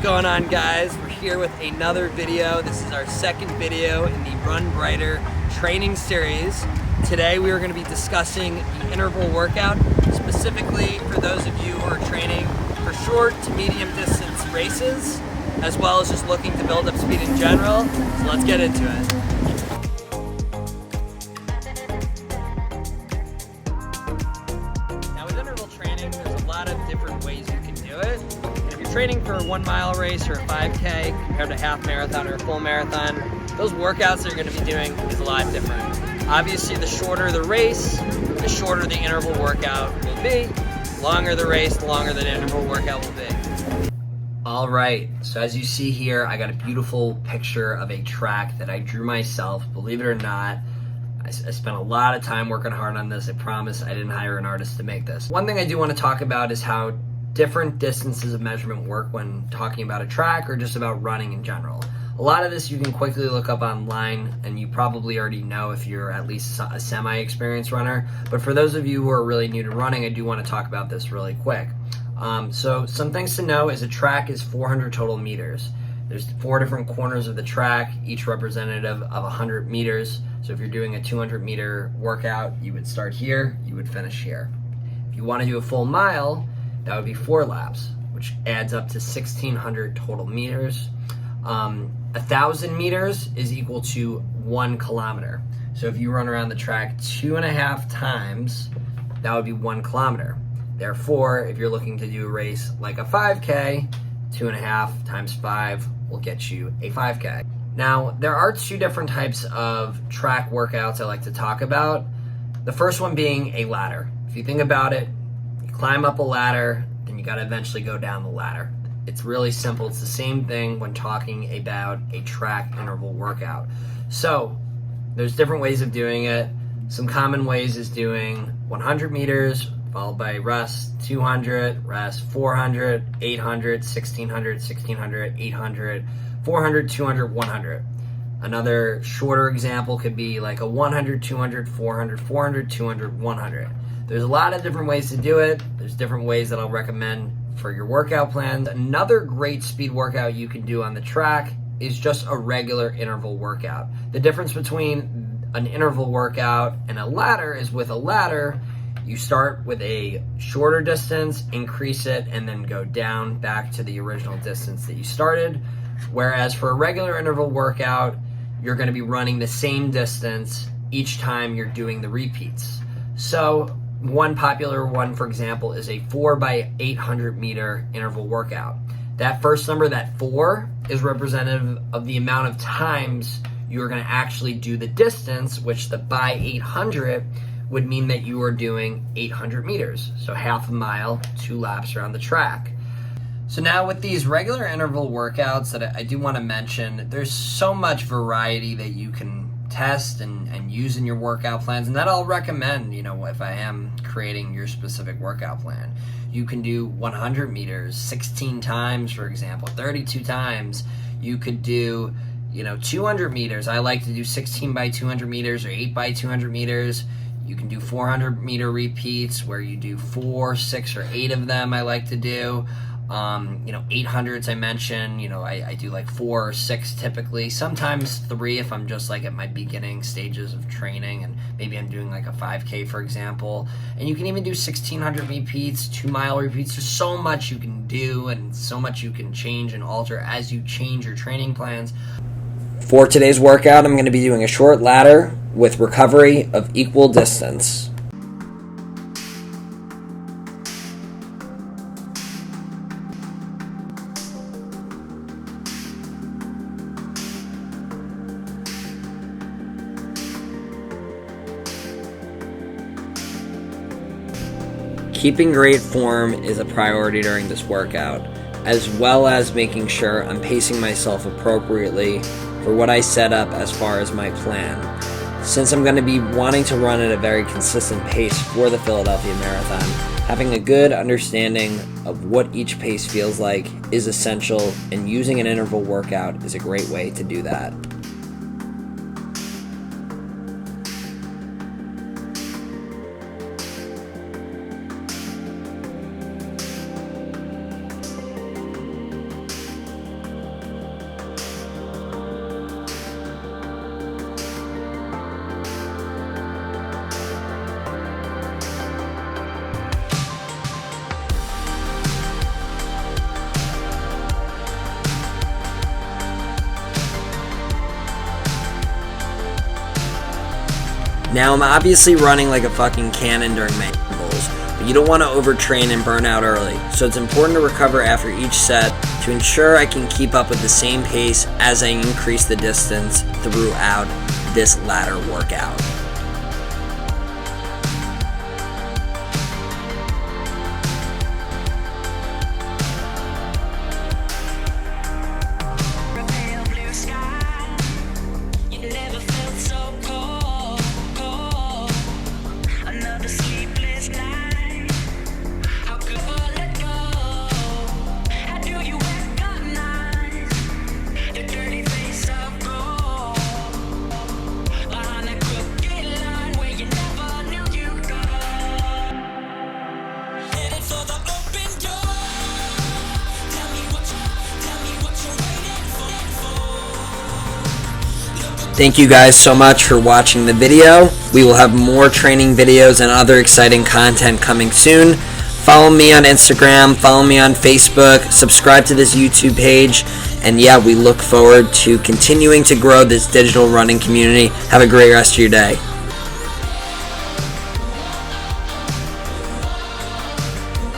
going on, guys? We're here with another video. This is our second video in the Run Breiter training series. Today we are going to be discussing the interval workout, specifically for those of you who are training for short to medium distance races, as well as just looking to build up speed in general. So let's get into it. Now with interval training, there's a lot of different ways you can do it. Training for a 1 mile race or a 5K compared to half marathon or a full marathon, those workouts that you're going to be doing is a lot different. Obviously, the shorter the race, the shorter the interval workout will be. The longer the race, the longer the interval workout will be. All right, so as you see here, I got a beautiful picture of a track that I drew myself. Believe it or not, I spent a lot of time working hard on this. I promise I didn't hire an artist to make this. One thing I do want to talk about is how different distances of measurement work when talking about a track or just about running in general. A lot of this you can quickly look up online, and you probably already know if you're at least a semi-experienced runner. But for those of you who are really new to running, I do want to talk about this really quick. So some things to know is a track is 400 total meters. There's 4 different corners of the track, each representative of 100 meters. So if you're doing a 200 meter workout, you would start here, you would finish here. If you want to do a full mile, that would be 4 laps, which adds up to 1,600 total meters. 1,000 meters is equal to 1 kilometer. So if you run around the track 2.5 times, that would be 1 kilometer. Therefore, if you're looking to do a race like a 5K, 2.5 times 5 will get you a 5K. Now, there are 2 different types of track workouts I like to talk about. The first one being a ladder. If you think about it, climb up a ladder, then you got to eventually go down the ladder. It's really simple. It's the same thing when talking about a track interval workout. So there's different ways of doing it. Some common ways is doing 100 meters, followed by rest, 200, rest, 400, 800, 1600, 1600, 800, 400, 200, 100. Another shorter example could be like a 100, 200, 400, 400, 200, 100. There's a lot of different ways to do it. There's different ways that I'll recommend for your workout plans. Another great speed workout you can do on the track is just a regular interval workout. The difference between an interval workout and a ladder is with a ladder, you start with a shorter distance, increase it, and then go down back to the original distance that you started. Whereas for a regular interval workout, you're going to be running the same distance each time you're doing the repeats. So one popular one, for example, is a 4 by 800 meter interval workout. That first number, that 4, is representative of the amount of times you're going to actually do the distance, which the by 800 would mean that you are doing 800 meters. So half a mile, 2 laps around the track. So now with these regular interval workouts that I do want to mention, there's so much variety that you can test and use in your workout plans, and that I'll recommend, if I am creating your specific workout plan. You can do 100 meters 16 times, for example, 32 times. You could do 200 meters. I like to do 16 by 200 meters or 8 by 200 meters. You can do 400 meter repeats where you do 4, 6, or 8 of them. I like to do 800s I mentioned, I do like 4 or 6 typically, sometimes 3 if I'm just like at my beginning stages of training and maybe I'm doing like a 5K, for example. And you can even do 1,600 repeats, 2 mile repeats. There's so much you can do and so much you can change and alter as you change your training plans. For today's workout, I'm going to be doing a short ladder with recovery of equal distance. Keeping great form is a priority during this workout, as well as making sure I'm pacing myself appropriately for what I set up as far as my plan. Since I'm going to be wanting to run at a very consistent pace for the Philadelphia Marathon, having a good understanding of what each pace feels like is essential, and using an interval workout is a great way to do that. Now, I'm obviously running like a fucking cannon during my intervals, but you don't want to overtrain and burn out early, so it's important to recover after each set to ensure I can keep up with the same pace as I increase the distance throughout this latter workout. Thank you guys so much for watching the video. We will have more training videos and other exciting content coming soon. Follow me on Instagram, follow me on Facebook, subscribe to this YouTube page, and yeah, we look forward to continuing to grow this digital running community. Have a great rest of your day.